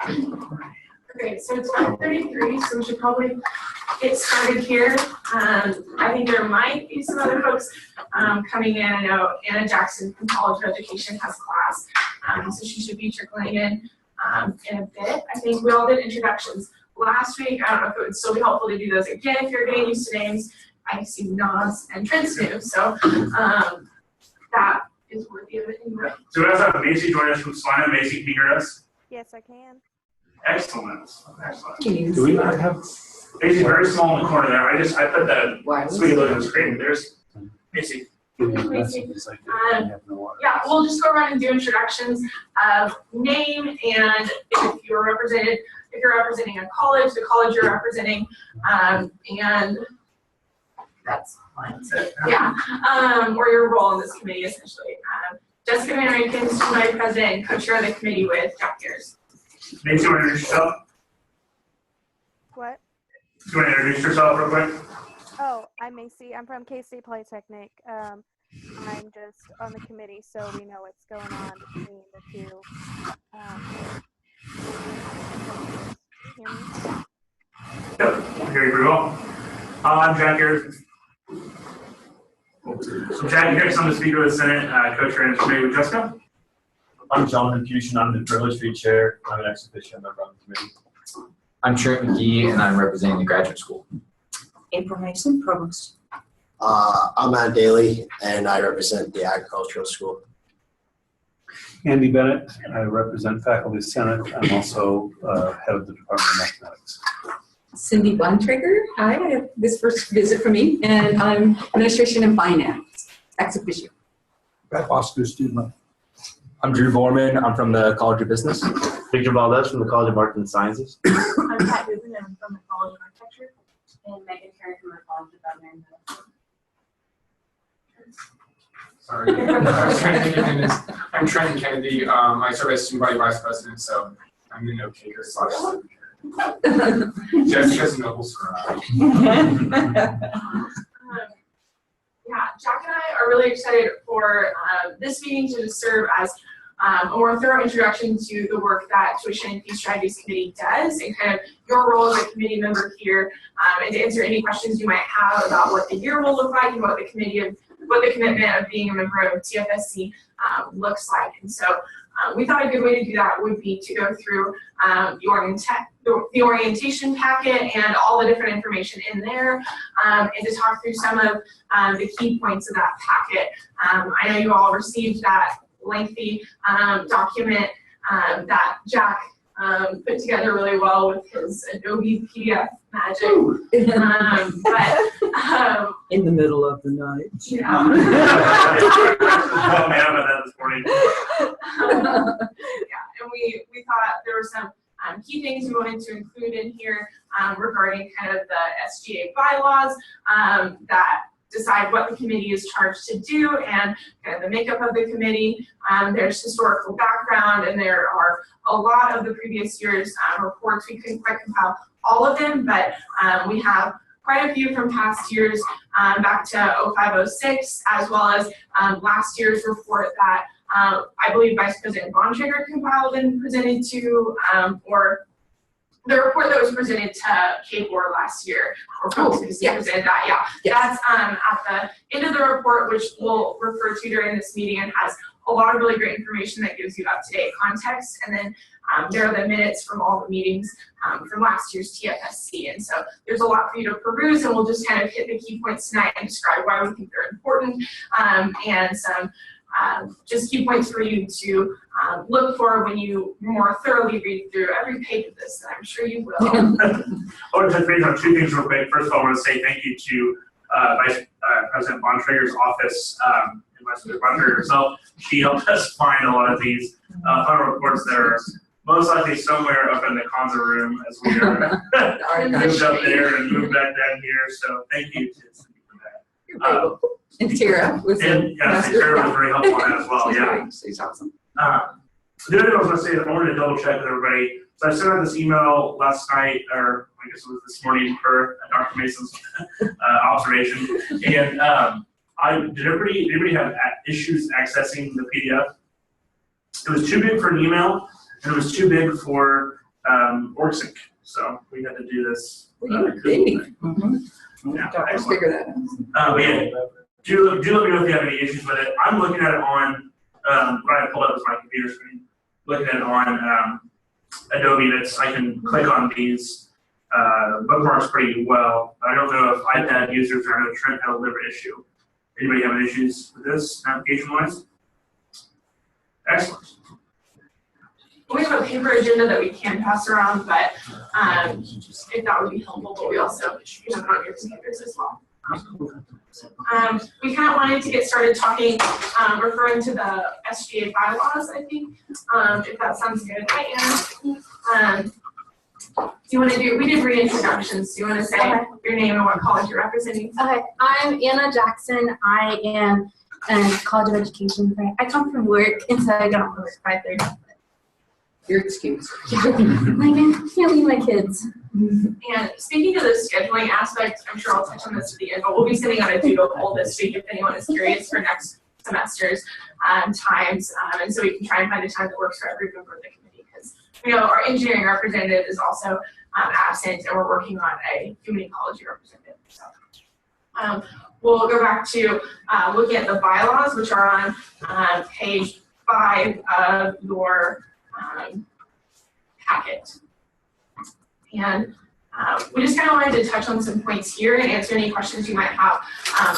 Okay, so it's 5:33, so we should probably get started here. I think there might be some other folks coming in. I know Anna Jackson from College of Education has class, so she should be trickling in a bit. I think we all did introductions last week. I don't know if it would still be helpful to do those again if you're getting used to names. I see nods and Trent's new, so that is worthy of it anyway. So we also have Macy joining us from Salina. Macy, can you hear us? Yes, I can. Excellent. Excellent. Do we not have? Macy's very small in the corner there. I put that so we can look at the screen. There's Macy. Yeah, we'll just go around and do introductions of name and if you're representing a college, the college you're representing, and that's fine. Yeah, or your role in this committee essentially. Jessica Van Rankin, student body president and co-chair of the committee with Jack Gears. Macy, you want to introduce yourself? What? You want to introduce yourself real quick? Oh, I'm Macy. I'm from K-State Polytechnic. I'm just on the committee, so we know what's going on between the two. Yep, I hear you pretty well. I'm Jack Harris. So Jack, you're next on the Speaker of the Senate, co-chair in the committee with Jessica. I'm Jonathan Fusion. I'm the Privilege Street Chair. I'm an ex officio member on the committee. I'm Trent McGee, and I'm representing the graduate school. April Mason, Provost. I'm Matt Daly, and I represent the Agricultural School. Andy Bennett, I represent Faculty Senate. I'm also head of the Department of Mathematics. Cindy Bontrager. Hi, I have this first visit for me, and I'm Administration and Finance, ex officio. Brad Foster, student. I'm Drew Borman. I'm from the College of Business. Victor Valdez from the College of Arts and Sciences. I'm Pat Rubin. I'm from the College of Architecture. And Megan Carey from the College of Veterinary Medicine. Sorry. I'm Trenton Kennedy. I serve as student body vice president, so I'm the note taker / secretary. Jessica's noble scribe. Yeah, Jack and I are really excited for this meeting to serve as a more thorough introduction to the work that Tuition and Fee Strategies Committee does and kind of your role as a committee member here and to answer any questions you might have about what the year will look like and what the commitment of being a member of TFSC looks like. And so we thought a good way to do that would be to go through the orientation packet and all the different information in there and to talk through some of the key points of that packet. I know you all received that lengthy document that Jack put together really well with his Adobe PDF magic. In the middle of the night. Yeah. Oh man, about that this morning. Yeah, and we thought there were some key things we wanted to include in here regarding kind of the SGA bylaws that decide what the committee is charged to do and kind of the makeup of the committee. There's historical background, and there are a lot of the previous year's reports. We couldn't quite compile all of them, but we have quite a few from past years back to 0506, as well as last year's report that I believe Vice President Bontrager compiled and presented to, or the report that was presented to KBOR last year, or presented that, yeah. Yes. That's at the end of the report, which we'll refer to during this meeting, and has a lot of really great information that gives you up-to-date context. And then there are the minutes from all the meetings from last year's TFSC. And so there's a lot for you to peruse, and we'll just kind of hit the key points tonight and describe why we think they're important, and some just key points for you to look for when you more thoroughly read through every page of this, and I'm sure you will. I want to touch base on two things real quick. First of all, I want to say thank you to Vice President Bontrager's office and Vice President Bontrager herself. She helped us find a lot of these final reports that are most likely somewhere up in the Conza room as we are moved up there and moved back down here. So thank you to Cindy for that. And Tara was Tara was very helpful on that as well. Yeah, she's awesome. The other thing I was going to say is I wanted to double check with everybody. So I sent out this email last night, or I guess it was this morning, for Dr. Mason's observation. And did anybody have issues accessing the PDF? It was too big for an email, and it was too big for OrgSync. So we had to do this. Well, you were big. Yeah, Let's excellent. figure that out. But yeah, do let me know if you have any issues with it. I'm looking at it on, what I pulled up is my computer screen. Looking at it on Adobe, I can click on these bookmarks pretty well. I don't know if iPad users, I know Trent had a liver issue. Anybody having issues with this application-wise? Excellent. We have a paper agenda that we can pass around, but if that would be helpful, but we also have it on your computers as well. We kind of wanted to get started talking, referring to the SGA bylaws, I think, if that sounds good. Hi, Anna. Do you want to we did reintroductions. Do you want to say your name and what college you're representing? Okay, I'm Anna Jackson. I am in College of Education. I come from work, and so I get off work at 5:30. Your excuse. Like, I can't leave my kids. And speaking to the scheduling aspect, I'm sure I'll touch on this at the end, but we'll be sending out a doodle poll this week if anyone is curious for next semester's times, and so we can try and find a time that works for every member of the committee, because we know our engineering representative is also absent, and we're working on a human ecology representative. So we'll go back to looking at the bylaws, which are on page 5 of your packet. And we just kind of wanted to touch on some points here and answer any questions you might have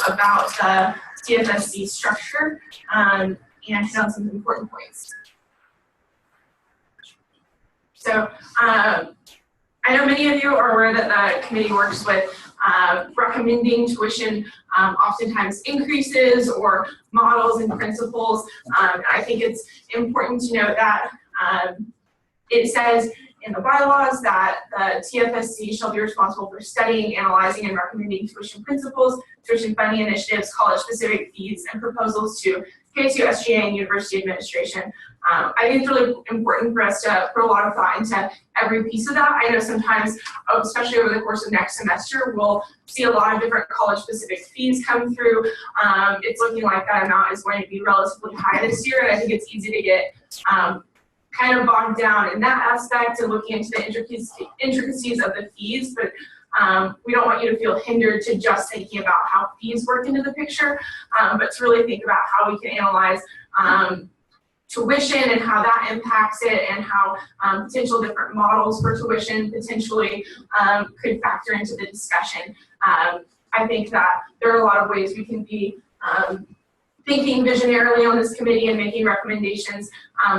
about the CFSC structure and hit on some important points. So I know many of you are aware that the committee works with recommending tuition oftentimes increases or models and principles. I think it's important to note that it says in the bylaws that the TFSC shall be responsible for studying, analyzing, and recommending tuition principles, tuition funding initiatives, college-specific fees, and proposals to KSU, SGA, and university administration. I think it's really important for us to put a lot of thought into every piece of that. I know sometimes, especially over the course of next semester, we'll see a lot of different college-specific fees come through. It's looking like that amount is going to be relatively high this year, and I think it's easy to get kind of bogged down in that aspect and looking into the intricacies of the fees, but we don't want you to feel hindered to just thinking about how fees work into the picture, but to really think about how we can analyze tuition and how that impacts it, and how potential different models for tuition potentially could factor into the discussion. I think that there are a lot of ways we can be thinking visionarily on this committee and making recommendations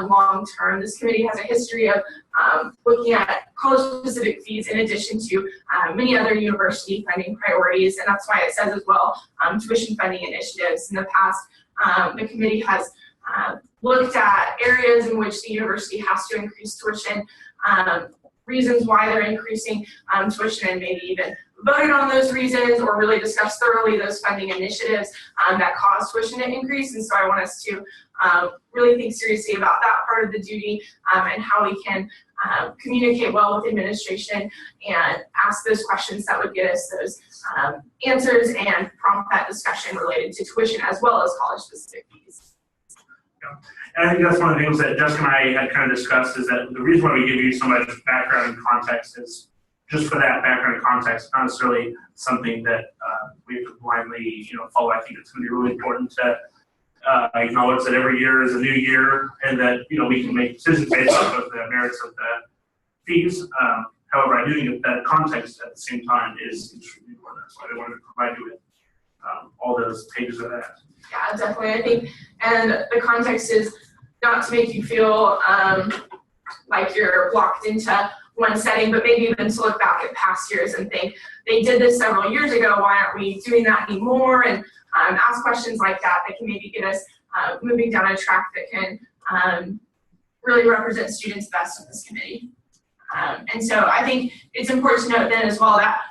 long term. This committee has a history of looking at college-specific fees in addition to many other university funding priorities, and that's why it says as well tuition funding initiatives. In the past, the committee has looked at areas in which the university has to increase tuition, reasons why they're increasing tuition, and maybe even voted on those reasons or really discussed thoroughly those funding initiatives that cause tuition to increase. And so I want us to really think seriously about that part of the duty and how we can communicate well with administration and ask those questions that would get us those answers and prompt that discussion related to tuition as well as college-specific fees. And I think that's one of the things that Jessica and I had kind of discussed, is that the reason why we give you so much background and context is just for that background and context, not necessarily something that we have to blindly, follow. I think it's going to be really important to acknowledge that every year is a new year, and that we can make decisions based off of the merits of the fees. However, I do think that context at the same time is extremely important. That's why I wanted to provide you with all those pages of that. Yeah, definitely. I think, and the context is not to make you feel like you're locked into one setting, but maybe even to look back at past years and think, they did this several years ago, why aren't we doing that anymore? And ask questions like that can maybe get us moving down a track that can really represent students best in this committee. And so I think it's important to note then as well that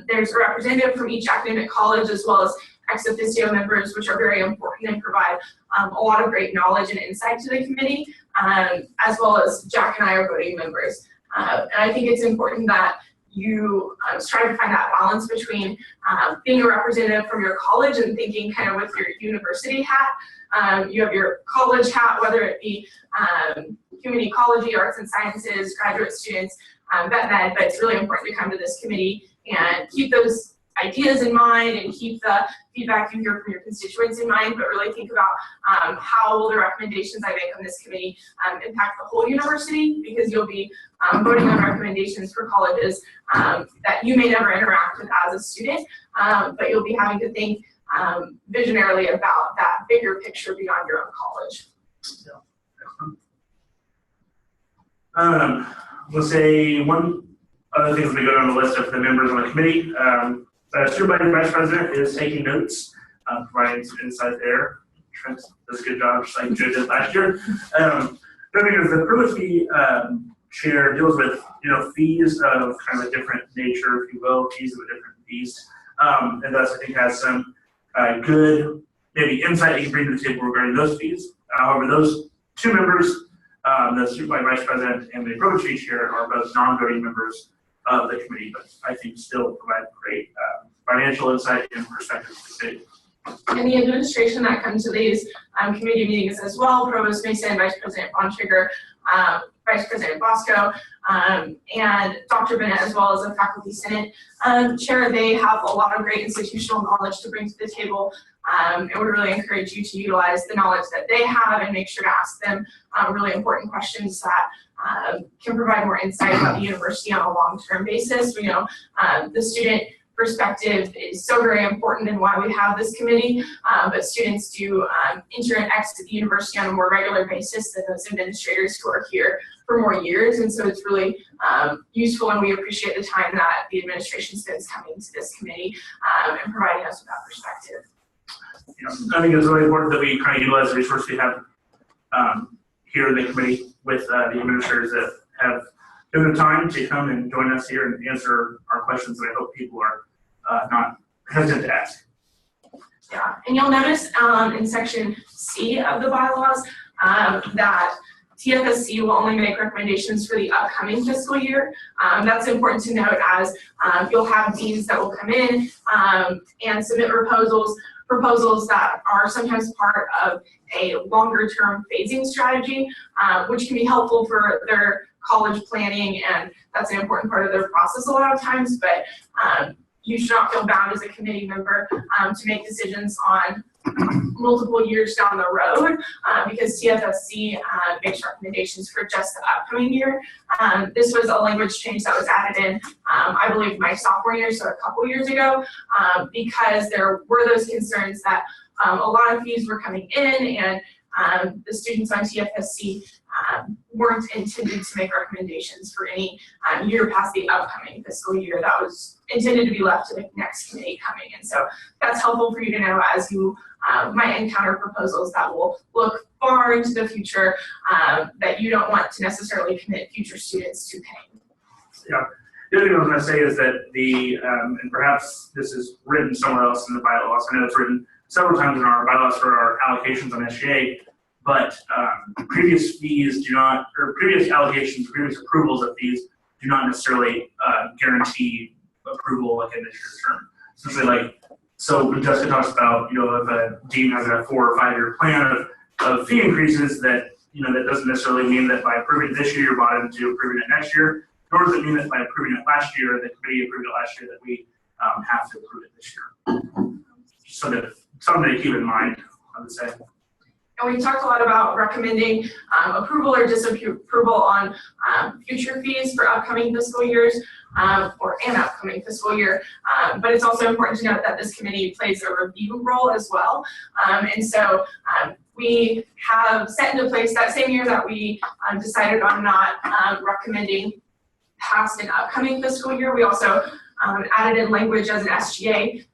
there's a representative from each academic college, as well as ex officio members, which are very important and provide a lot of great knowledge and insight to the committee, as well as Jack and I are voting members. And I think it's important that you strive to find that balance between being a representative from your college and thinking kind of with your university hat. You have your college hat, whether it be human ecology, arts and sciences, graduate students, vet med, but it's really important to come to this committee and keep those ideas in mind and keep the feedback you hear from your constituents in mind, but really think about how will the recommendations I make on this committee impact the whole university, because you'll be voting on recommendations for colleges that you may never interact with as a student, but you'll be having to think visionarily about that bigger picture beyond your own college. Let's say one other thing as we go down the list of the members on the committee. The supervising vice president is taking notes, providing some insight there. Trent does a good job, just like Joe did last year. The thing is, the privilege fee chair deals with fees of kind of a different nature, if you will, fees of a different fees, and thus I think has some good maybe insight that you can bring to the table regarding those fees. However, those two members, the supervising vice president and the privilege fee chair, are both non-voting members of the committee, but I think still provide great financial insight and perspective to the city. And the administration that comes to these committee meetings as well, Provost Mason, Vice President Bontrager, Vice President Bosco, and Dr. Bennett, as well as the Faculty Senate Chair, they have a lot of great institutional knowledge to bring to the table, and we really encourage you to utilize the knowledge that they have and make sure to ask them really important questions that can provide more insight about the university on a long-term basis. We know the student perspective is so very important and why we have this committee, but students do enter and exit the university on a more regular basis than those administrators who are here for more years, and so it's really useful, and we appreciate the time that the administration spends coming to this committee and providing us with that perspective. I think it's really important that we kind of utilize the resources we have here in the committee with the administrators that have given the time to come and join us here and answer our questions that I hope people are not hesitant to ask. Yeah, and you'll notice in section C of the bylaws that TFSC will only make recommendations for the upcoming fiscal year. That's important to note, as you'll have deans that will come in and submit proposals that are sometimes part of a longer term phasing strategy, which can be helpful for their college planning, and that's an important part of their process a lot of times, but you should not feel bound as a committee member to make decisions on multiple years down the road, because TFSC makes recommendations for just the upcoming year. This was a language change that was added in, I believe, my sophomore year, so a couple years ago, because there were those concerns that a lot of fees were coming in, and the students on TFSC weren't intended to make recommendations for any year past the upcoming fiscal year. That was intended to be left to the next committee coming. And so that's helpful for you to know as you might encounter proposals that will look far into the future that you don't want to necessarily commit future students to paying. Yeah. The other thing I was going to say is that and perhaps this is written somewhere else in the bylaws. I know it's written several times in our bylaws for our allocations on SGA, but previous fees do not, or previous allocations, previous approvals of fees do not necessarily guarantee approval like in this year's term. Essentially, so when Jessica talks about, if a dean has a 4 or 5 year plan of fee increases, that that doesn't necessarily mean that by approving this year, you're bought into approving it next year, nor does it mean that by approving it last year, the committee approved it last year, that we have to approve it this year. So something to keep in mind, I would say. And we talked a lot about recommending approval or disapproval on future fees for upcoming fiscal years or an upcoming fiscal year. But it's also important to note that this committee plays a review role as well. And so we have set into place that same year that we decided on not recommending past and upcoming fiscal year. We also added in language as an SGA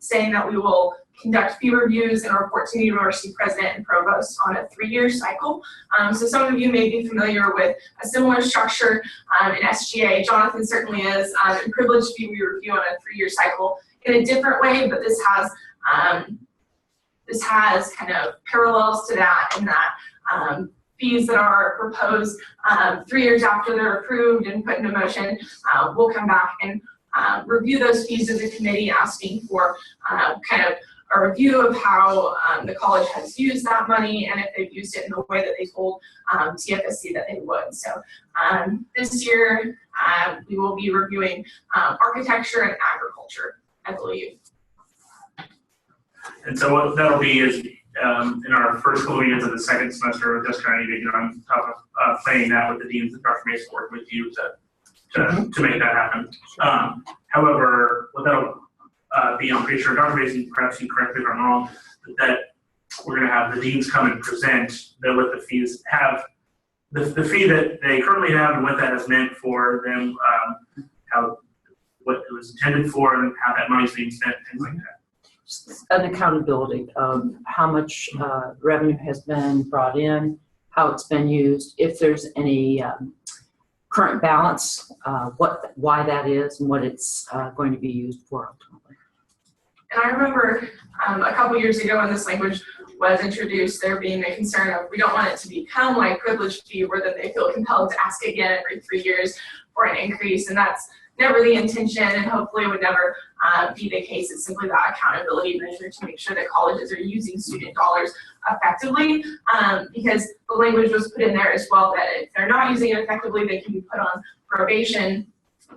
saying that we will conduct fee reviews and report to the university president and provost on a 3-year cycle. So some of you may be familiar with a similar structure in SGA. Jonathan certainly is. In privileged fee, we review on a 3-year cycle in a different way, but this has kind of parallels to that, in that fees that are proposed 3 years after they're approved and put into motion, we'll come back and review those fees as a committee, asking for kind of a review of how the college has used that money and if they've used it in the way that they told TFSC that they would. So this year we will be reviewing architecture and agriculture, I believe. And so what that'll be is in our first couple of meetings of the second semester, Jessica and I need to get on top of planning that with the deans and Dr. Mason work with you to make that happen. However, what that'll be, I'm pretty sure, Dr. Mason, perhaps you correct me if I'm wrong, that we're going to have the deans come and present what the fees have, the fee that they currently have and what that has meant for them, how what it was intended for and how that money's being spent, things like that. An accountability of how much revenue has been brought in, how it's been used, if there's any current balance, why that is, and what it's going to be used for ultimately. And I remember a couple years ago when this language was introduced, there being a concern of we don't want it to become like privilege fee where then they feel compelled to ask again every 3 years for an increase, and that's never the intention and hopefully would never be the case. It's simply that accountability measure to make sure that colleges are using student dollars effectively, because the language was put in there as well that if they're not using it effectively, they can be put on probation.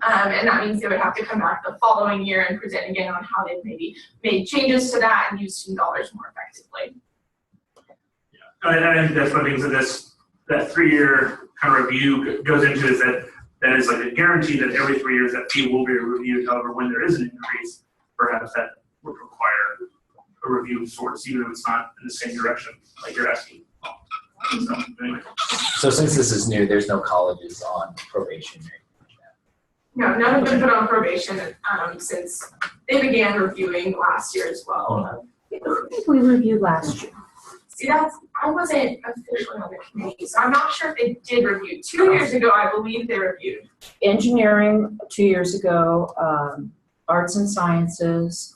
And that means they would have to come back the following year and present again on how they've maybe made changes to that and use student dollars more effectively. Yeah, and I think that's one of the things that 3-year kind of review goes into is that is like a guarantee that every 3 years that fee will be reviewed. However, when there is an increase, perhaps that would require a review of sorts, even if it's not in the same direction like you're asking. So, anyway. So since this is new, there's no colleges on probation, right? No, none have been put on probation since they began reviewing last year as well. I think we reviewed last year. See, I wasn't officially on the committee, so I'm not sure if they did review. 2 years ago, I believe they reviewed. Engineering 2 years ago, arts and sciences,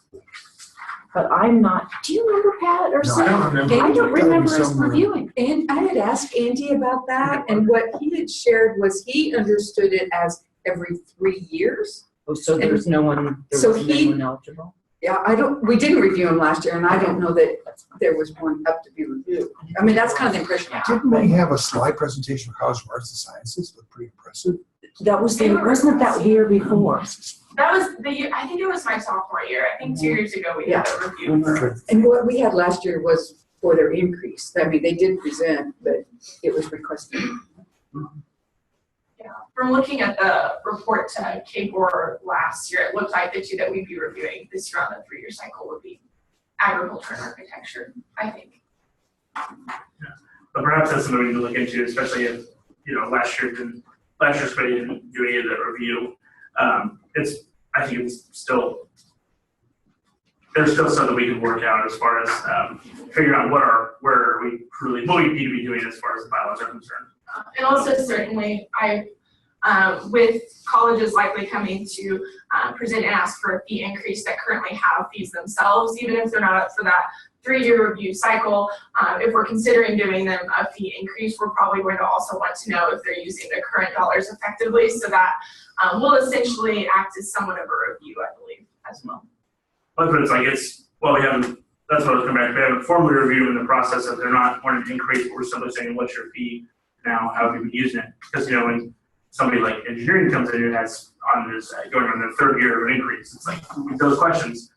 but I'm not, do you remember, Pat or Sam? I don't remember. I don't remember us reviewing. And I had asked Andy about that, and what he had shared was he understood it as every 3 years. Oh, so there was no one, eligible? Yeah, we didn't review him last year, and I don't know that there was one up to be reviewed. I mean, that's kind of the impression I got. Didn't they have a slide presentation for College of Arts and Sciences? Looked pretty impressive. That was wasn't it that year before? That was the year, I think it was my sophomore year. I think 2 years ago we had a review. And what we had last year was for their increase. I mean, they did present, but it was requested. Yeah, from looking at the report to KBOR last year, it looked like the two that we'd be reviewing this year on the 3-year cycle would be agriculture and architecture, I think. Yeah. But perhaps that's something we need to look into, especially if, last year's committee didn't do any of the review. I think it's still, there's still something we can work out as far as figuring out what we need to be doing as far as the bylaws are concerned. And also certainly with colleges likely coming to present and ask for a fee increase that currently have fees themselves, even if they're not up for that 3-year review cycle, if we're considering giving them a fee increase, we're probably going to also want to know if they're using the current dollars effectively, so that will essentially act as somewhat of a review, I believe, as well. But it's like that's what I was coming back to. We haven't formally reviewed in the process if they're not wanting to increase, but we're simply saying, what's your fee now? How have you been using it? Because, when somebody like engineering comes in and has going on their 3rd year of an increase, it's like those questions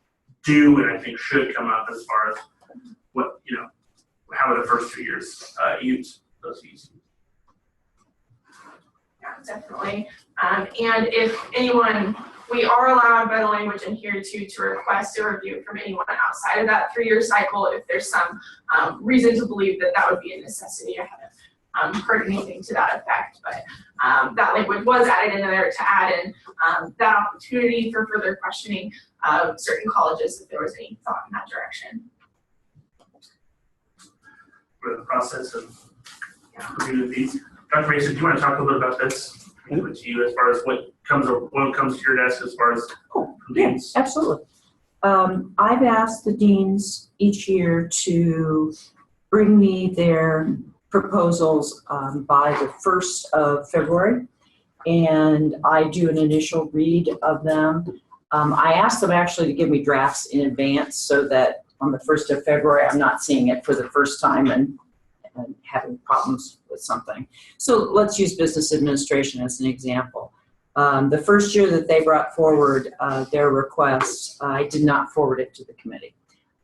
do and I think should come up as far as what, how are the first 2 years used, those fees. Yeah, definitely. And if anyone, we are allowed by the language in here to request a review from anyone outside of that 3-year cycle if there's some reason to believe that would be a necessity. I haven't heard anything to that effect, but that language was added in there to add in that opportunity for further questioning of certain colleges if there was any thought in that direction. For the process of reviewing these. Dr. Mason, do you want to talk a little bit about this? To you as far as what comes to your desk as far as Yes, absolutely. I've asked the deans each year to bring me their proposals by the 1st of February, and I do an initial read of them. I asked them actually to give me drafts in advance so that on the 1st of February, I'm not seeing it for the first time and having problems with something. So let's use business administration as an example. The first year that they brought forward their request, I did not forward it to the committee.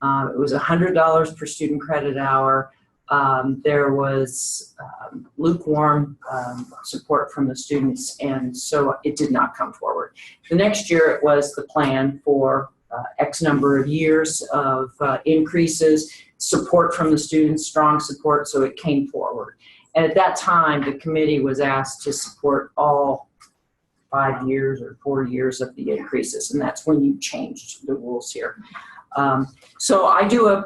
It was $100 per student credit hour. There was lukewarm support from the students, and so it did not come forward. The next year it was the plan for X number of years of increases, support from the students, strong support, so it came forward. And at that time, the committee was asked to support all 5 years or 4 years of the increases, and that's when you changed the rules here. So I do a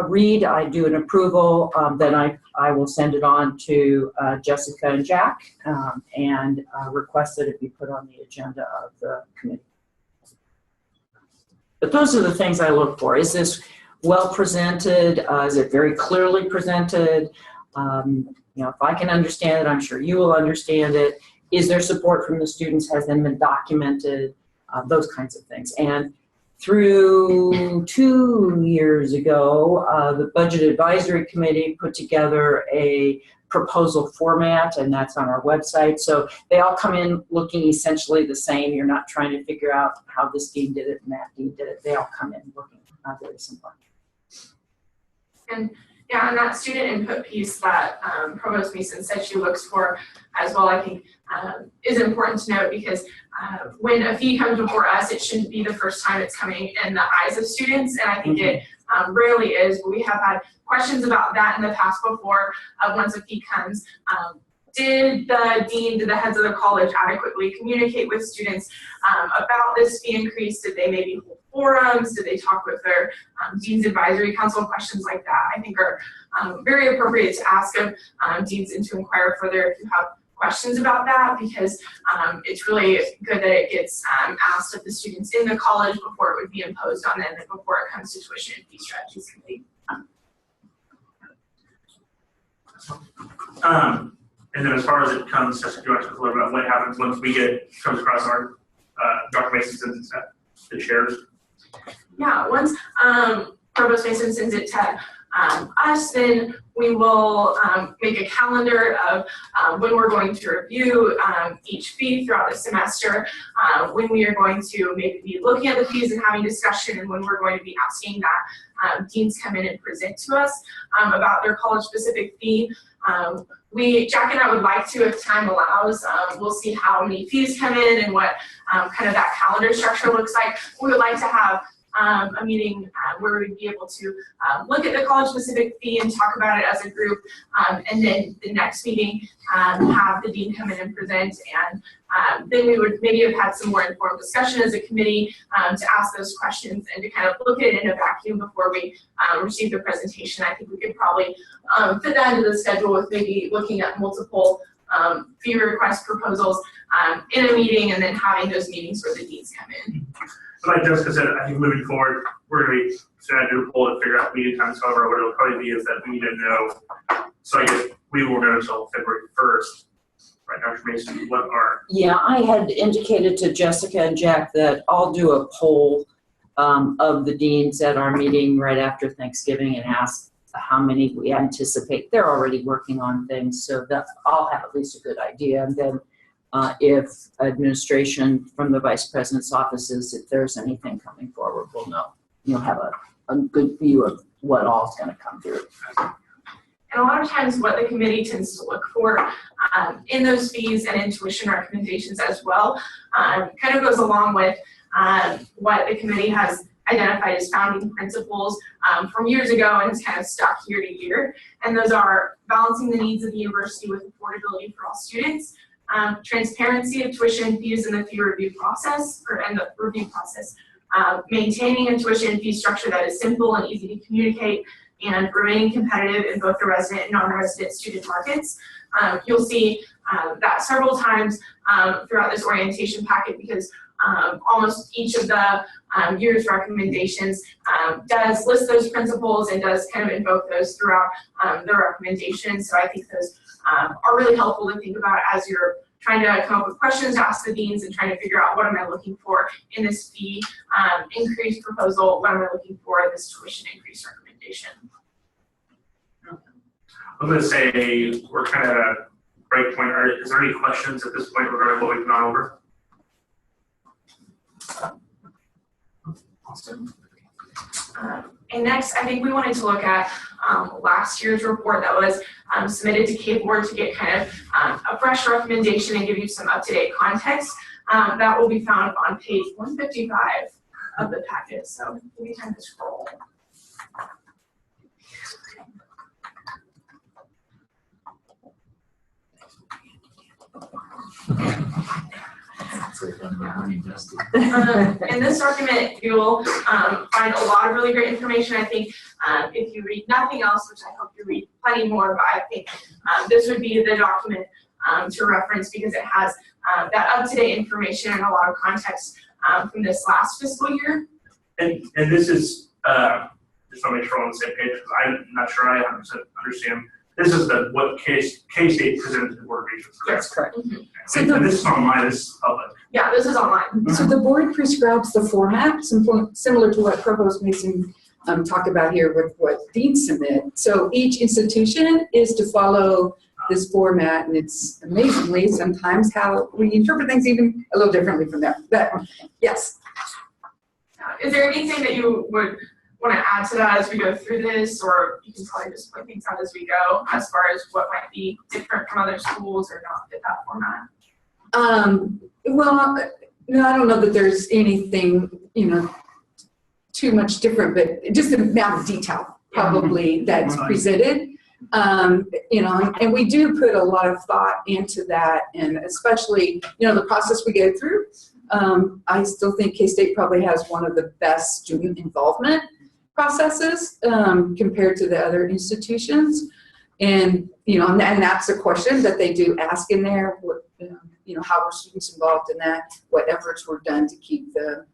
read, I do an approval, then I will send it on to Jessica and Jack and request that it be put on the agenda of the committee. But those are the things I look for. Is this well presented? Is it very clearly presented? You know, if I can understand it, I'm sure you will understand it. Is there support from the students? Has them been documented? Those kinds of things. And through 2 years ago, the Budget Advisory Committee put together a proposal format, and that's on our website. So they all come in looking essentially the same. You're not trying to figure out how this dean did it and that dean did it. They all come in looking very similar. And yeah, and that student input piece that Provost Mason said she looks for as well, I think is important to note, because when a fee comes before us, it shouldn't be the first time it's coming in the eyes of students, and I think it rarely is. But we have had questions about that in the past before. Once a fee comes, did the dean, did the heads of the college adequately communicate with students about this fee increase? Did they maybe hold forums? Did they talk with their Dean's Advisory Council? Questions like that I think are very appropriate to ask of deans and to inquire further if you have questions about that, because it's really good that it gets asked of the students in the college before it would be imposed on them and before it comes to tuition and fee strategies committee. And then as far as it comes, Jessica, do you want to talk a little about what happens once comes across our Dr. Mason sends it to the chairs? Yeah, once Provost Mason sends it to us, then we will make a calendar of when we're going to review each fee throughout the semester, when we are going to maybe be looking at the fees and having discussion, and when we're going to be asking that deans come in and present to us about their college-specific fee. Jack and I would like to, if time allows, we'll see how many fees come in and what kind of that calendar structure looks like. We would like to have a meeting where we'd be able to look at the college-specific fee and talk about it as a group, and then the next meeting have the dean come in and present, and then we would maybe have had some more informed discussion as a committee to ask those questions and to kind of look at it in a vacuum before we receive the presentation. I think we could probably fit that into the schedule with maybe looking at multiple fee request proposals in a meeting, and then having those meetings where the deans come in. So like Jessica said, I think moving forward, we're going to be trying to do a poll to figure out meeting times. However, what it'll probably be is that we need to know. So I guess we will know until February 1st. Right, Dr. Mason, what are? Yeah, I had indicated to Jessica and Jack that I'll do a poll of the deans at our meeting right after Thanksgiving and ask how many we anticipate. They're already working on things, so that I'll have at least a good idea. And then if administration from the vice president's offices, if there's anything coming forward, we'll know. You'll have a good view of what all is going to come through. And a lot of times what the committee tends to look for in those fees and in tuition recommendations as well kind of goes along with what the committee has identified as founding principles from years ago and has kind of stuck year to year. And those are balancing the needs of the university with affordability for all students, transparency of tuition fees in the fee review process, maintaining a tuition and fee structure that is simple and easy to communicate, and remaining competitive in both the resident and non-resident student markets. You'll see that several times throughout this orientation packet, because almost each of the year's recommendations does list those principles and does kind of invoke those throughout the recommendations. So I think those are really helpful to think about as you're trying to come up with questions to ask the deans and trying to figure out what am I looking for in this fee increase proposal, what am I looking for in this tuition increase recommendation. I'm going to say we're kind of at a break point. Is there any questions at this point regarding what we've gone over? And next, I think we wanted to look at last year's report that was submitted to K Board to get kind of a fresh recommendation and give you some up-to-date context. That will be found on page 155 of the packet. So give me time to scroll. In this document, you'll find a lot of really great information. I think if you read nothing else, which I hope you read plenty more, but I think this would be the document to reference because it has that up-to-date information and a lot of context from this last fiscal year. And this is, just want to make sure we're on the same page because I'm not sure I 100% understand. This is what K-State presented to the Board of Regents, correct? That's correct. Mm-hmm. So And this is online, this is public. Yeah, this is online. So the board prescribes the format, similar to what Provost Mason talked about here with what deans submit. So each institution is to follow this format, and it's amazingly sometimes how we interpret things even a little differently from that. But yes. Is there anything that you would want to add to that as we go through this, or you can probably just point things out as we go as far as what might be different from other schools or not fit that format? Well, no, I don't know that there's anything, too much different, but just the amount of detail probably that's presented. And we do put a lot of thought into that, and especially, the process we go through. I still think K-State probably has one of the best student involvement processes compared to the other institutions. And, and that's a question that they do ask in there, how were students involved in that, what efforts were done to keep the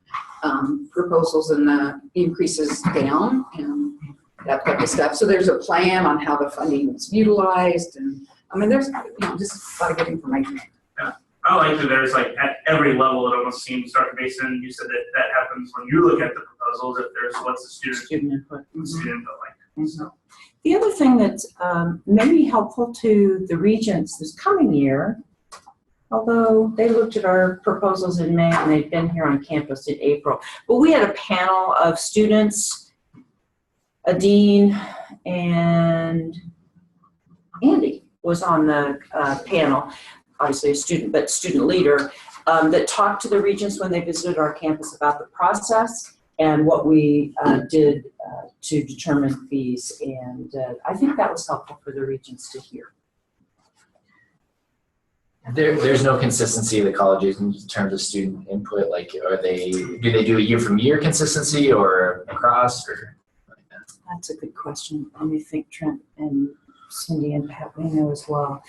proposals and the increases down, and that type of stuff. So there's a plan on how the funding was utilized, and there's just a lot of good information. Yeah. I like that there's at every level it almost seems, Dr. Mason, you said that happens when you look at the proposals, if there's what's the student input. Student input like. So. The other thing that's maybe helpful to the regents this coming year, although they looked at our proposals in May and they've been here on campus in April, but we had a panel of students, a dean, and Andy was on the panel, obviously a student, but student leader, that talked to the regents when they visited our campus about the process and what we did to determine fees. And I think that was helpful for the regents to hear. There's no consistency of the colleges in terms of student input. Do they do a year from year consistency or across or like that? That's a good question. Let me think, Trent and Cindy and Pat may know as well.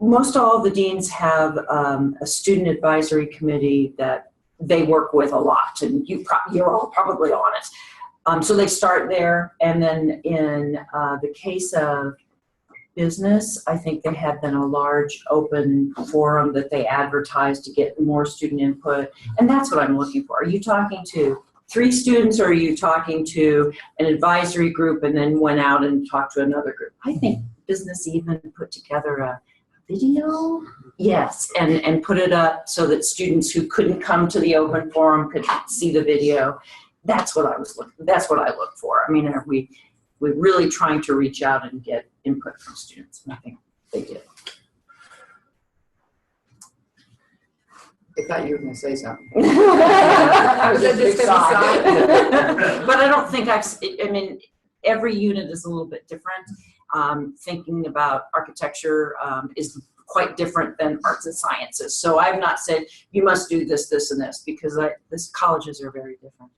Most all the deans have a student advisory committee that they work with a lot, and you're all probably on it. So they start there, and then in the case of business, I think they had then a large open forum that they advertised to get more student input, and that's what I'm looking for. Are you talking to 3 students, or are you talking to an advisory group and then went out and talked to another group? I think business even put together a video, yes, and put it up so that students who couldn't come to the open forum could see the video. That's what I look for. We're really trying to reach out and get input from students, and I think they did. I thought you were going to say something. I was just excited. But I don't think every unit is a little bit different. Thinking about architecture is quite different than arts and sciences. So I've not said you must do this, this, and this, because colleges are very different.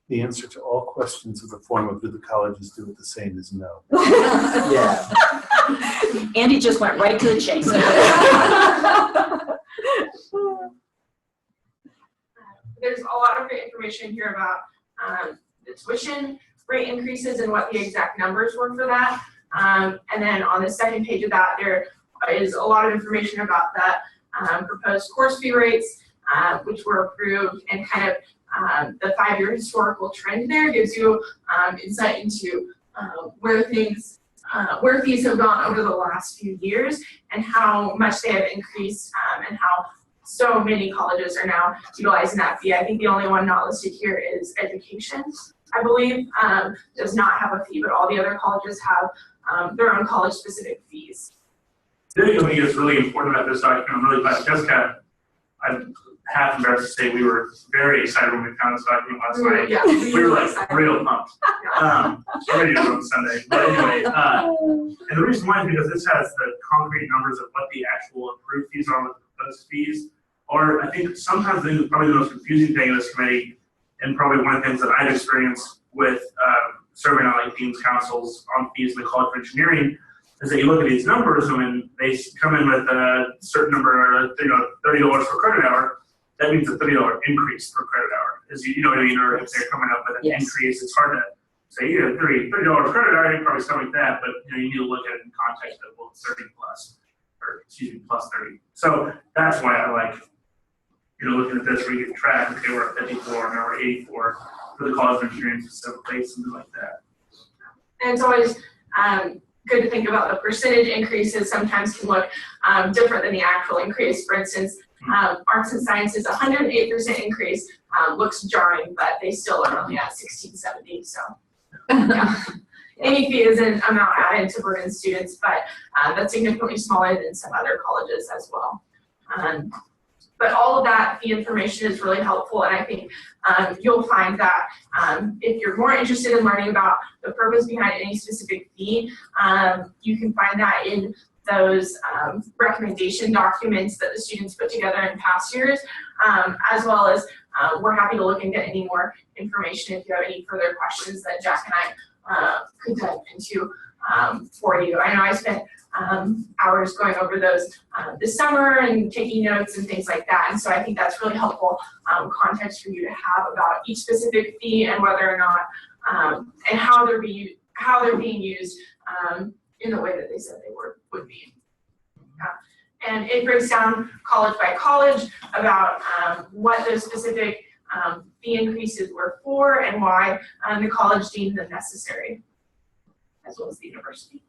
The answer to all questions of the form of do the colleges do it the same is no. Yeah. Andy just went right to the chase. there's a lot of great information here about the tuition rate increases and what the exact numbers were for that. And then on the second page of that, there is a lot of information about that proposed course fee rates, which were approved, and kind of the 5-year historical trend there gives you insight into where fees have gone over the last few years and how much they have increased, and how so many colleges are now utilizing that fee. I think the only one not listed here is education, I believe, does not have a fee, but all the other colleges have their own college-specific fees. The other thing I think is really important about this document, I'm really glad Jessica, I'm half embarrassed to say we were very excited when we found this document last night. Yeah, We were like excited. real pumped. Ready to go on Sunday. But anyway, and the reason why is because this has the concrete numbers of what the actual approved fees are with those fees. Or I think sometimes probably the most confusing thing in this committee, and probably one of the things that I've experienced with serving on like dean's councils on fees in the College of Engineering, is that you look at these numbers, and when they come in with a certain number, $30 per credit hour, that means a $30 increase per credit hour. You know what I mean? Or if they're coming up with an increase, it's hard to say, $30 credit hour, you probably stomach that, but you need to look at it in context of, well, 30 plus, or excuse me, plus 30. So that's why I like, looking at this where you can track, okay, we're at 54, now we're 84 for the College of Engineering specific place, something like that. And it's always good to think about the percentage increases sometimes can look different than the actual increase. For instance, arts and sciences, 108% increase looks jarring, but they still are only at 1670. So yeah. Any fee is an amount added to burden students, but that's significantly smaller than some other colleges as well. But all of that fee information is really helpful, and I think you'll find that if you're more interested in learning about the purpose behind any specific fee, you can find that in those recommendation documents that the students put together in past years, as well as we're happy to look into any more information if you have any further questions that Jack and I could dive into for you. I know I spent hours going over those this summer and taking notes and things like that, and so I think that's really helpful context for you to have about each specific fee and whether or not and how they're being used in the way that they said they would be. And it breaks down college by college about what those specific fee increases were for and why the college deemed them necessary, as well as the university.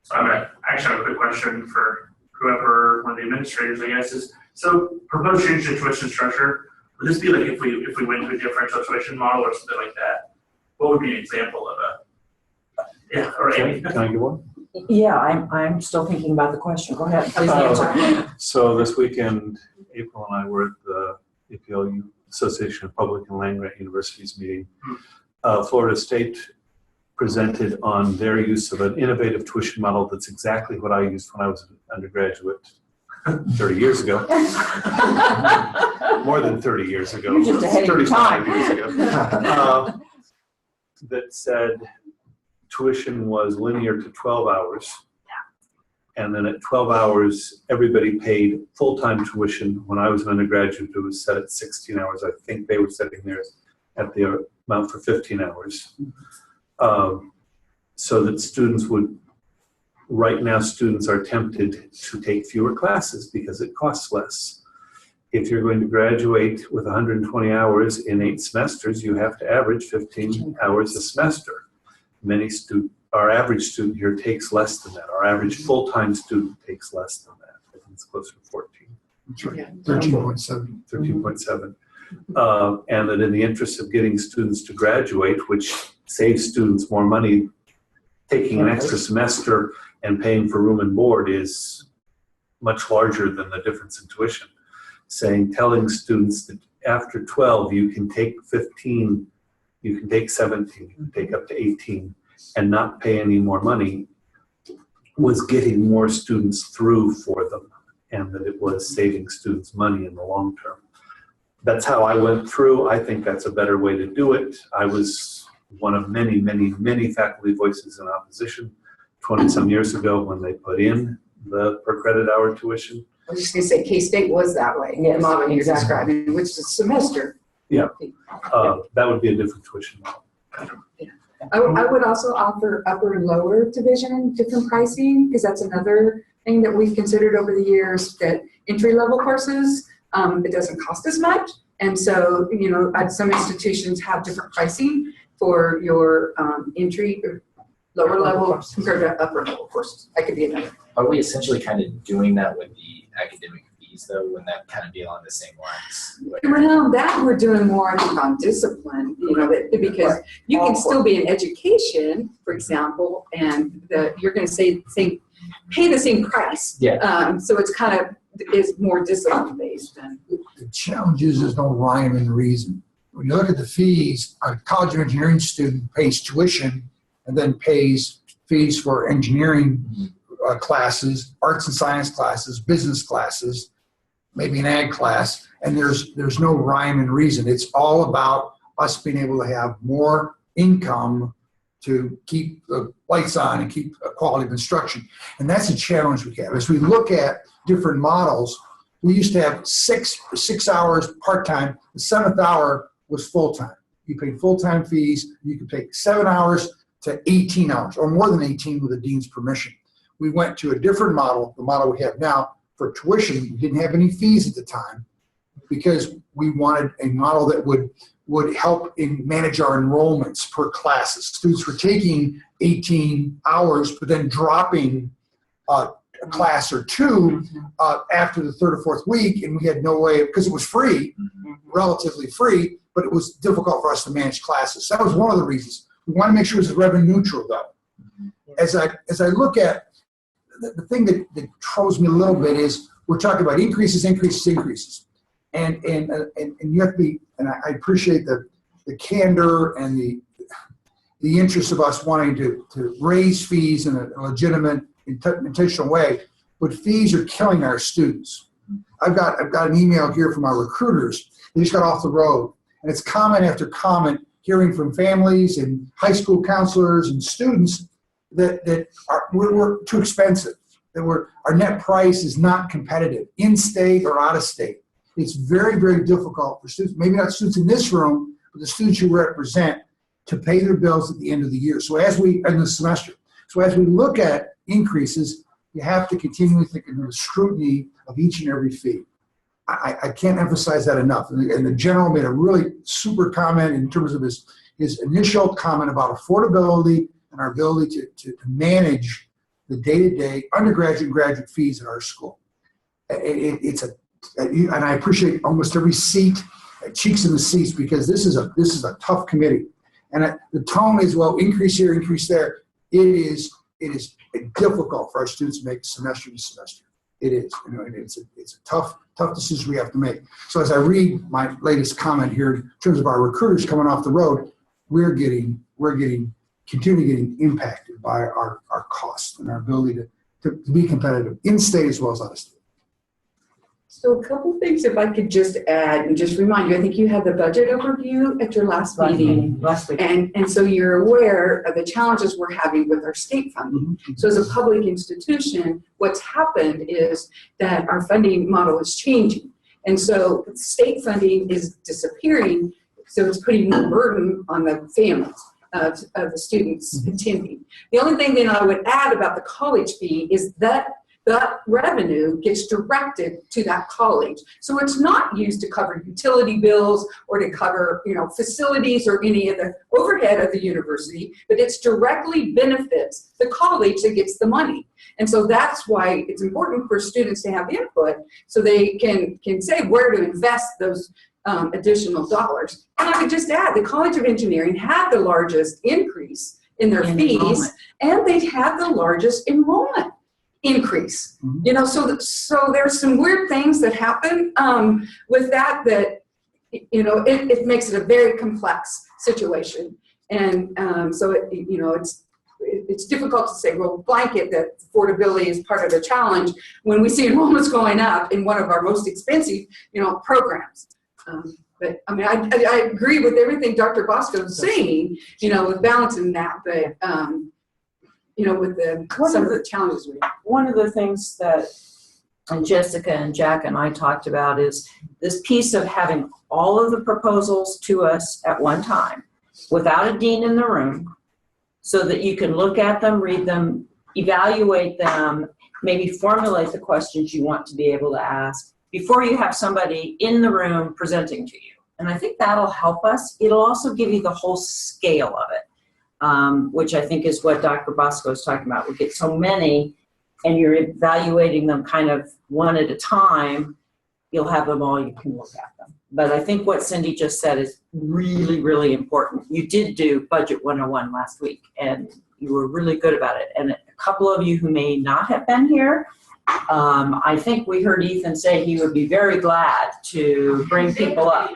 So I actually have a quick question for whoever, one of the administrators, I guess, is, so proposed change to tuition structure, would this be like if we went to a differential tuition model or something like that? What would be an example of Can I give one? Yeah, I'm still thinking about the question. Go ahead, please answer. So this weekend, April and I were at the APLU Association of Public and Land-Grant Universities meeting. Florida State presented on their use of an innovative tuition model that's exactly what I used when I was an undergraduate 30 years ago. More than 30 years ago. You're just ahead of your 35 time. years ago. That said tuition was linear to 12 hours. And then at 12 hours, everybody paid full-time tuition. When I was an undergraduate, it was set at 16 hours. I think they were setting theirs at the amount for 15 hours. So that students would, right now students are tempted to take fewer classes because it costs less. If you're going to graduate with 120 hours in 8 semesters, you have to average 15 hours a semester. Our average student here takes less than that. Our average full-time student takes less than that. I think it's closer to 14. That's right, 13.7. 13.7. And that in the interest of getting students to graduate, which saves students more money, taking an extra semester and paying for room and board is much larger than the difference in tuition. Telling students that after 12 you can take 15, you can take 17, you can take up to 18 and not pay any more money was getting more students through for them, and that it was saving students money in the long term. That's how I went through. I think that's a better way to do it. I was one of many, many, many faculty voices in opposition 20 some years ago when they put in the per credit hour tuition. I was just gonna say, K-State was that way, the Yes, model you're exactly. describing, which is a semester. That would be a different tuition model. I would also offer upper and lower division, different pricing, because that's another thing that we've considered over the years, that entry-level courses, it doesn't cost as much. And so, some institutions have different pricing for your entry or lower level compared to upper level courses. That could be another. Are we essentially kind of doing that with the academic fees though? Wouldn't that kind of be along the same lines? Well, that we're doing more, I think, on discipline, because you can still be in education, for example, and you're going to pay the same price. Yeah. So it's kind of is more discipline based. The challenge is there's no rhyme and reason. When you look at the fees, a college of engineering student pays tuition and then pays fees for engineering classes, arts and science classes, business classes, maybe an ag class, and there's no rhyme and reason. It's all about us being able to have more income to keep the lights on and keep a quality of instruction. And that's a challenge we have. As we look at different models, we used to have six hours part-time. The 7th hour was full-time. You paid full-time fees. You could take 7 hours to 18 hours, or more than 18 with the dean's permission. We went to a different model, the model we have now, for tuition. We didn't have any fees at the time because we wanted a model that would help manage our enrollments per classes. Students were taking 18 hours, but then dropping a class or two after the 3rd or 4th week, and we had no way, because it was free, relatively free, but it was difficult for us to manage classes. That was one of the reasons. We want to make sure it's revenue neutral, though. As I look at the thing that throws me a little bit is we're talking about increases, and you have to be, and I appreciate the candor and the interest of us wanting to raise fees in a legitimate, intentional way, but fees are killing our students. I've got an email here from our recruiters. They just got off the road, and it's comment after comment hearing from families and high school counselors and students that we're too expensive, that our net price is not competitive, in-state or out-of-state. It's very, very difficult for students, maybe not students in this room, but the students you represent, to pay their bills at the end of the year. In the semester. So as we look at increases, you have to continually think of the scrutiny of each and every fee. I can't emphasize that enough. And the general made a really super comment in terms of his initial comment about affordability and our ability to manage the day-to-day undergraduate and graduate fees at our school. And I appreciate almost every seat, cheeks in the seats, because this is a tough committee. And the tone is, well, increase here, increase there. It is difficult for our students to make semester to semester. It is. It's a tough decision we have to make. So as I read my latest comment here in terms of our recruiters coming off the road, we're continually getting impacted by our costs and our ability to be competitive in state as well as out of state. So a couple things, if I could just add and just remind you, I think you had the budget overview at your last meeting. Last week. And so you're aware of the challenges we're having with our state funding. So as a public institution, what's happened is that our funding model is changing. And so state funding is disappearing, so it's putting more burden on the families of the students attending. The only thing that I would add about the college fee is that that revenue gets directed to that college. So it's not used to cover utility bills or to cover, facilities or any of the overhead of the university, but it's directly benefits the college that gets the money. And so that's why it's important for students to have input so they can say where to invest those additional dollars. And I could just add, the College of Engineering had the largest increase in their fees, and they had the largest enrollment increase. So there's some weird things that happen with that it makes it a very complex situation. And so it's difficult to say, well, blanket that affordability is part of the challenge when we see enrollments going up in one of our most expensive, programs. But I mean, I agree with everything Dr. Bosco is saying, with balancing that, but with some of the challenges we have. One of the things that and Jessica and Jack and I talked about is this piece of having all of the proposals to us at one time without a dean in the room so that you can look at them, read them, evaluate them, maybe formulate the questions you want to be able to ask before you have somebody in the room presenting to you. And I think that'll help us. It'll also give you the whole scale of it, which I think is what Dr. Bosco is talking about. We get so many and you're evaluating them kind of one at a time, you'll have them all, you can look at them. But I think what Cindy just said is really, really important. You did do Budget 101 last week, and you were really good about it. And a couple of you who may not have been here, I think we heard Ethan say he would be very glad to bring people up.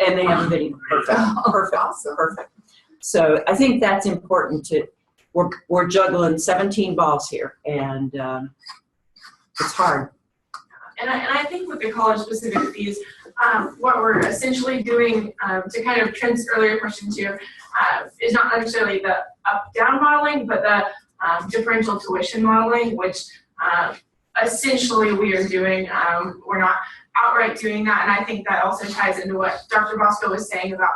And they have a video. Perfect, perfect, Awesome. perfect. So I think that's important to, we're juggling 17 balls here, and it's hard. And I think with the college-specific fees, what we're essentially doing to kind of Trent's earlier question too, is not necessarily the up-down modeling, but the differential tuition modeling, which essentially we are doing. We're not outright doing that, and I think that also ties into what Dr. Bosco was saying about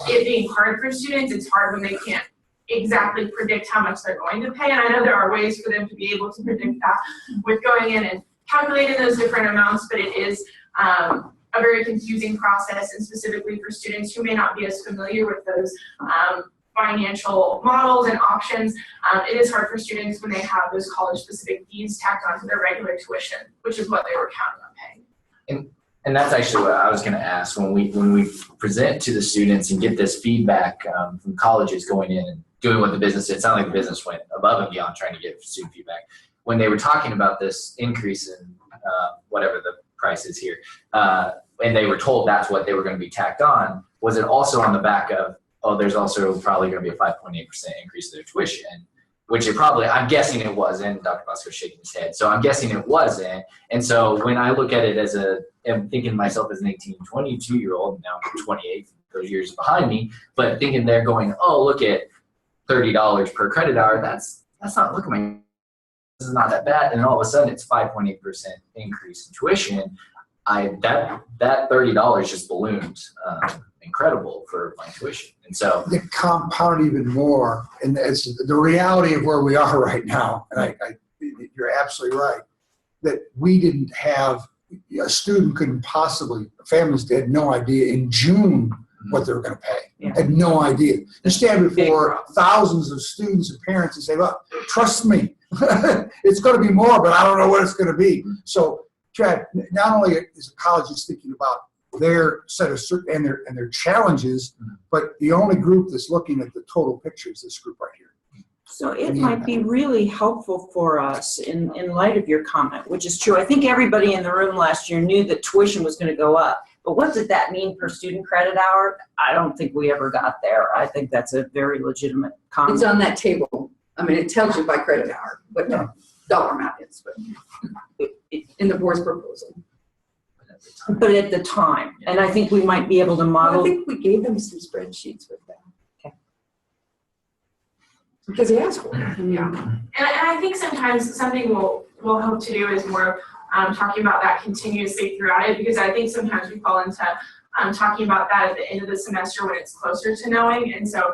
it being hard for students. It's hard when they can't exactly predict how much they're going to pay, and I know there are ways for them to be able to predict that with going in and calculating those different amounts, but it is a very confusing process, and specifically for students who may not be as familiar with those financial models and options, it is hard for students when they have those college-specific fees tacked onto their regular tuition, which is what they were counting on paying. And that's actually what I was going to ask when we present to the students and get this feedback from colleges going in and doing what the business did. It sounded like the business went above and beyond trying to get student feedback. When they were talking about this increase in whatever the price is here, and they were told that's what they were going to be tacked on, was it also on the back of, oh, there's also probably going to be a 5.8% increase to their tuition, which it probably, I'm guessing it wasn't. Dr. Bosco's shaking his head. So I'm guessing it wasn't. And so when I look at it as I'm thinking myself as an 18, 22-year-old, now I'm 28, those years behind me, but thinking they're going, oh, look at $30 per credit hour. That's not, look at my, this is not that bad. And all of a sudden it's 5.8% increase in tuition. That $30 just ballooned. Incredible for my tuition. And so it compounded even more, and it's the reality of where we are right now. And you're absolutely right that we didn't have, a student couldn't possibly, families had no idea in June what they were going to pay. Yeah. Had no idea. And stand before thousands of students and parents and say, "Look, trust me, it's going to be more, but I don't know what it's going to be." So, Chad, not only is the college is thinking about their set of and their challenges, but the only group that's looking at the total picture is this group right here. So it might be really helpful for us in light of your comment, which is true. I think everybody in the room last year knew that tuition was going to go up, but what did that mean per student credit hour? I don't think we ever got there. I think that's a very legitimate comment. It's on that table. I mean, it tells you by credit hour what the dollar amount is, but in the board's proposal. But at the time, and I think we might be able to model. I think we gave them some spreadsheets with that. Okay. Because he asked for it. Yeah. And I think sometimes something we'll hope to do is more talking about that continuously throughout it, because I think sometimes we fall into talking about that at the end of the semester when it's closer to knowing. And so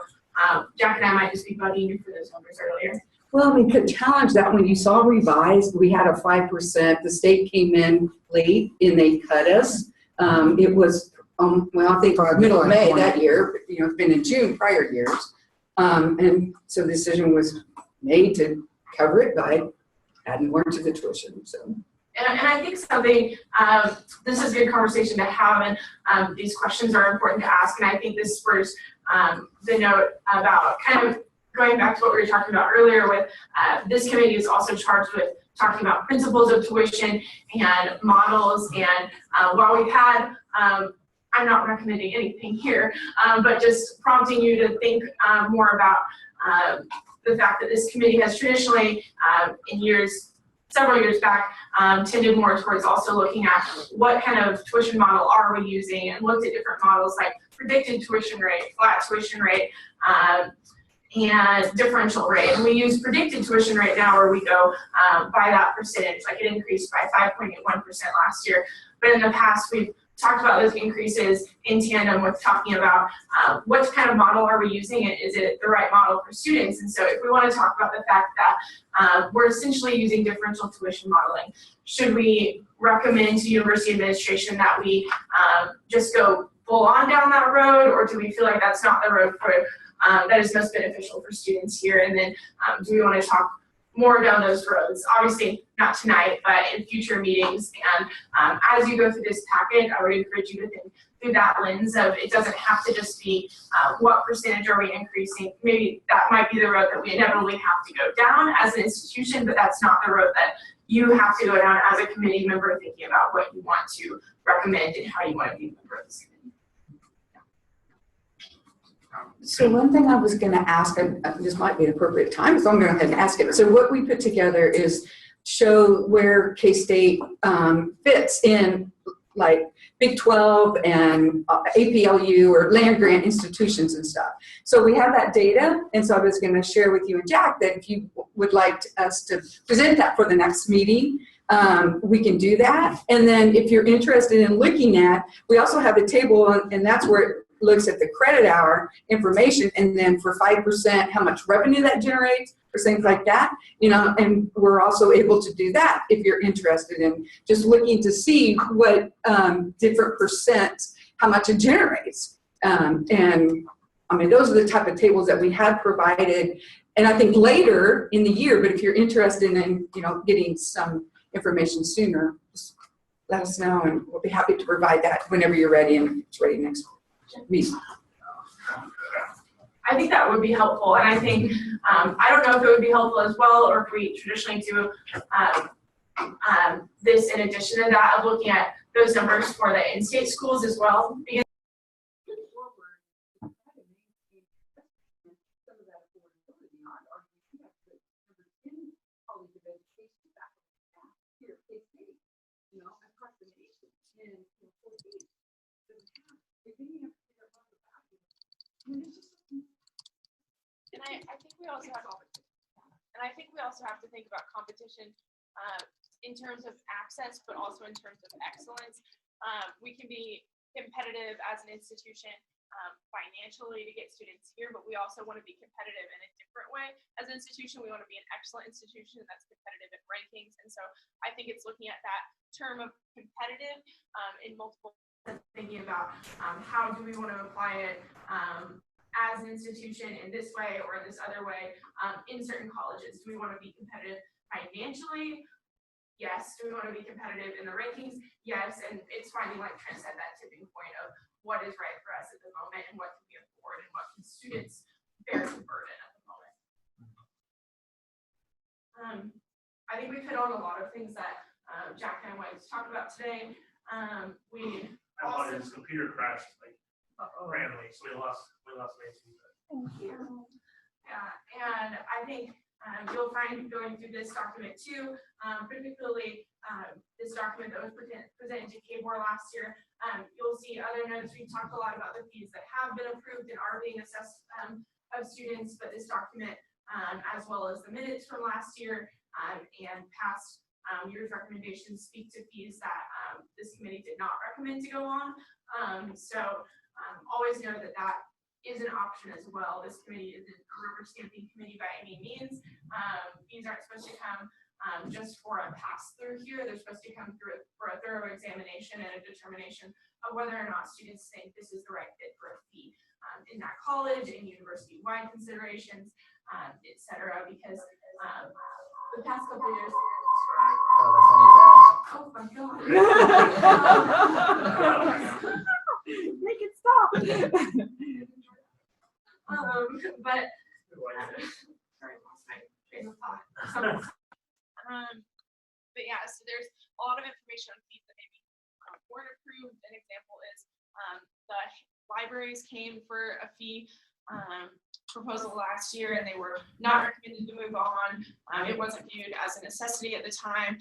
Jack and I might just be bugging you for those numbers earlier. Well, I mean, could challenge that when you saw revised, we had a 5%. The state came in late and they cut us. It was, well, I think middle of May that year, but, you know, it's been in June prior years. And so the decision was made to cover it by adding more to the tuition. So. And I think something, this is a good conversation to have, and these questions are important to ask. And I think this spurs the note about kind of going back to what we were talking about earlier with this committee is also charged with talking about principles of tuition and models. And while we've had, I'm not recommending anything here, but just prompting you to think more about the fact that this committee has traditionally, several years back, tended more towards also looking at what kind of tuition model are we using, and looked at different models like predicted tuition rate, flat tuition rate, and differential rate. And we use predicted tuition right now where we go by that percentage, like it increased by 5.81% last year. But in the past, we've talked about those increases in tandem with talking about what kind of model are we using and is it the right model for students. And so if we want to talk about the fact that we're essentially using differential tuition modeling, should we recommend to university administration that we just go full on down that road, or do we feel like that's not the road for that is most beneficial for students here? And then do we want to talk more down those roads? Obviously not tonight, but in future meetings. And as you go through this packet, I would encourage you to think through that lens of it doesn't have to just be what percentage are we increasing. Maybe that might be the road that we inevitably have to go down as an institution, but that's not the road that you have to go down as a committee member thinking about what you want to recommend and how you want to be a member of this committee. So one thing I was going to ask, and this might be an appropriate time, so I'm going to go ahead and ask it. So what we put together is show where K-State fits in like Big 12 and APLU or land grant institutions and stuff. So we have that data, and so I was going to share with you and Jack that if you would like us to present that for the next meeting, we can do that. And then if you're interested in looking at, we also have a table, and that's where it looks at the credit hour information, and then for 5%, how much revenue that generates, or things like that, you know, and we're also able to do that if you're interested in just looking to see what different percent, how much it generates. And I mean, those are the type of tables that we have provided, and I think later in the year, but if you're interested in, you know, getting some information sooner, just let us know, and we'll be happy to provide that whenever you're ready, and it's ready next meeting. I think that would be helpful, and I think I don't know if it would be helpful as well, or if we traditionally do this in addition to that of looking at those numbers for the in-state schools as well. Because And I think we also have to think about competition in terms of access, but also in terms of excellence. We can be competitive as an institution financially to get students here, but we also want to be competitive in a different way. As an institution, we want to be an excellent institution that's competitive in rankings. And so I think it's looking at that term of competitive in multiple thinking about how do we want to apply it as an institution in this way or this other way in certain colleges. Do we want to be competitive financially? Yes. Do we want to be competitive in the rankings? Yes. And it's finding, like Trent said, that tipping point of what is right for us at the moment and what can we afford and what can students bear the burden at the moment. I think we've hit on a lot of things that Jack and I wanted to talk about today. We also, his computer crashed like randomly, so we lost Macy. Thank you. Yeah, and I think you'll find going through this document too, particularly this document that was presented to KBOR last year. You'll see other notes. We talked a lot about the fees that have been approved and are being assessed of students, but this document, as well as the minutes from last year and past year's recommendations, speak to fees that this committee did not recommend to go on. So always know that that is an option as well. This committee isn't a rubber stamping committee by any means. Fees aren't supposed to come just for a pass through here. They're supposed to come through for a thorough examination and a determination of whether or not students think this is the right fit for a fee in that college and university-wide considerations, et cetera, because the past couple of years. Oh my God. Make it stop. But sorry, I lost my train of thought. But yeah, so there's a lot of information on fees that maybe weren't approved. An example is the libraries came for a fee proposal last year, and they were not recommended to move on. It wasn't viewed as a necessity at the time.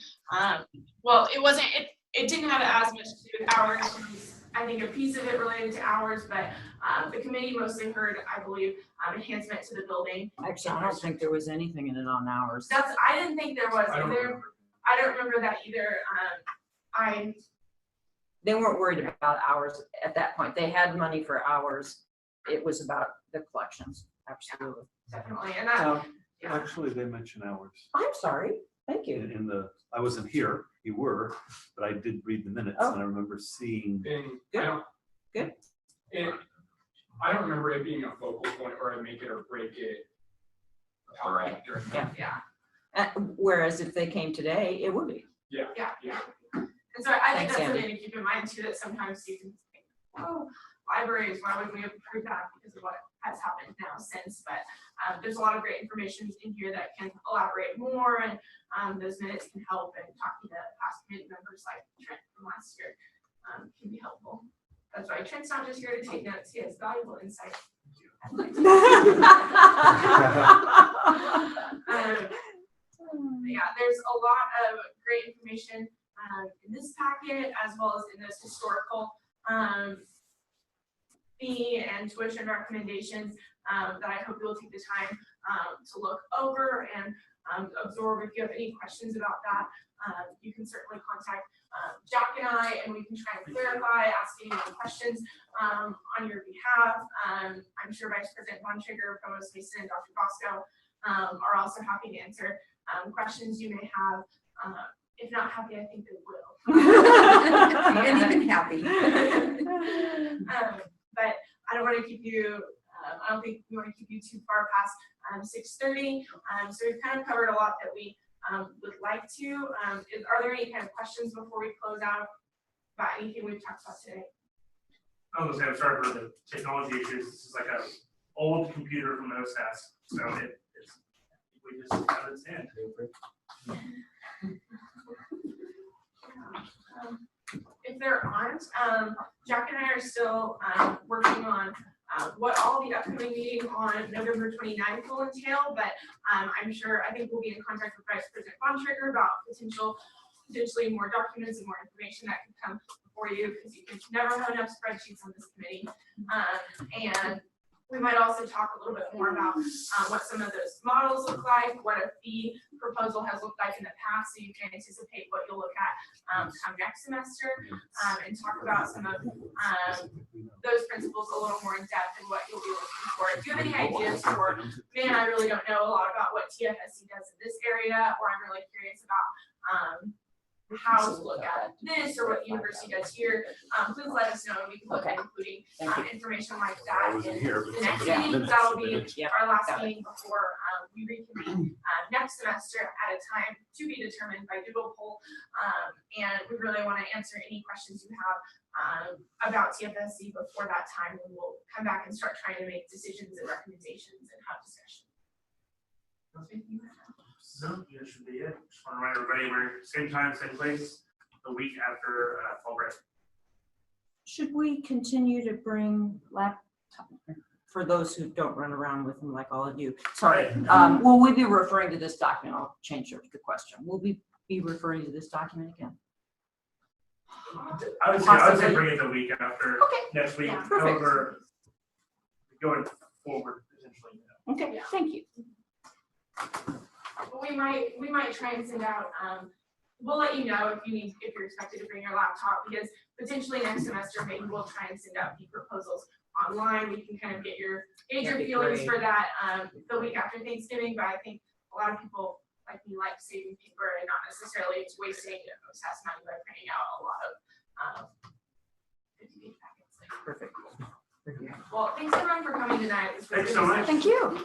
Well, it wasn't. it didn't have as much to do with hours. I think a piece of it related to hours, but the committee mostly heard, I believe, enhancement to the building. Actually, I don't think there was anything in it on hours. I didn't think there was either. I don't remember that either. They weren't worried about hours at that point. They had money for hours. It was about the collections, absolutely. Definitely, and that, So, Actually, they mention hours. I'm sorry, thank you. In the, I wasn't here, you were, but I did read the minutes and I remember seeing. Good. I don't remember it being a focal point or a make it or break it. Right. Yeah. Whereas if they came today, it would be. yeah. And so I think Thanks, that's Andy. something to keep in mind too, that sometimes you can think, oh, libraries, why would we approve that because of what has happened now since, but there's a lot of great information in here that can elaborate more, and those minutes can help, and talking to past committee members like Trent from last year can be helpful. That's why Trent's not just here to take notes, he has valuable insight. Yeah, there's a lot of great information in this packet, as well as in those historical fee and tuition recommendations that I hope you'll take the time to look over and absorb. If you have any questions about that, you can certainly contact Jack and I, and we can try and clarify, ask any more questions on your behalf. I'm sure Vice President Von Trigger, Provost Mason, and Dr. Bosco are also happy to answer questions you may have. If not happy, I think they will. And even happy. But I don't want to keep you, I don't think we want to keep you too far past 6:30. So we've kind of covered a lot that we would like to. Are there any kind of questions before we close out about anything we've talked about today? I was I'm sorry for the technology issues. This is like an old computer from OSAS, so it's we just got it in. If there aren't, Jack and I are still working on what all the upcoming meeting on November 29th will entail, but I think we'll be in contact with Vice President Von Trigger about potentially more documents and more information that can come before you, because you can never have enough spreadsheets on this committee. And we might also talk a little bit more about what some of those models look like, what a fee proposal has looked like in the past, so you can anticipate what you'll look at come next semester, and talk about some of those principles a little more in depth and what you'll be looking for. If you have any ideas for, man, I really don't know a lot about what TFSC does in this area, or I'm really curious about how to look at this or what the university does here, please let us know, and we can look at including information like that in the next meeting. That'll be our last meeting before we reconvene next semester at a time to be determined by Doodle poll. And we really want to answer any questions you have about TFSC before that time, and we'll come back and start trying to make decisions and recommendations and have discussion. No, that should be it. Just want to remind everybody we're same time, same place, the week after fall break. Should we continue to bring laptop for those who don't run around with them like all of you? Sorry, will we be referring to this document? I'll change the question. Will we be referring to this document again? I would say bring it the week after next week. Yeah, perfect. However, going forward, potentially. Okay, thank you. We might try and send out, we'll let you know if you're expected to bring your laptop, because potentially next semester, maybe we'll try and send out fee proposals online. We can kind of get your feelings for that the week after Thanksgiving, but I think a lot of people like me like saving paper and not necessarily wasting OSAS money by printing out a lot of 50-page packets. Perfect. Well, thanks everyone for coming tonight. Thanks so much. Thank you.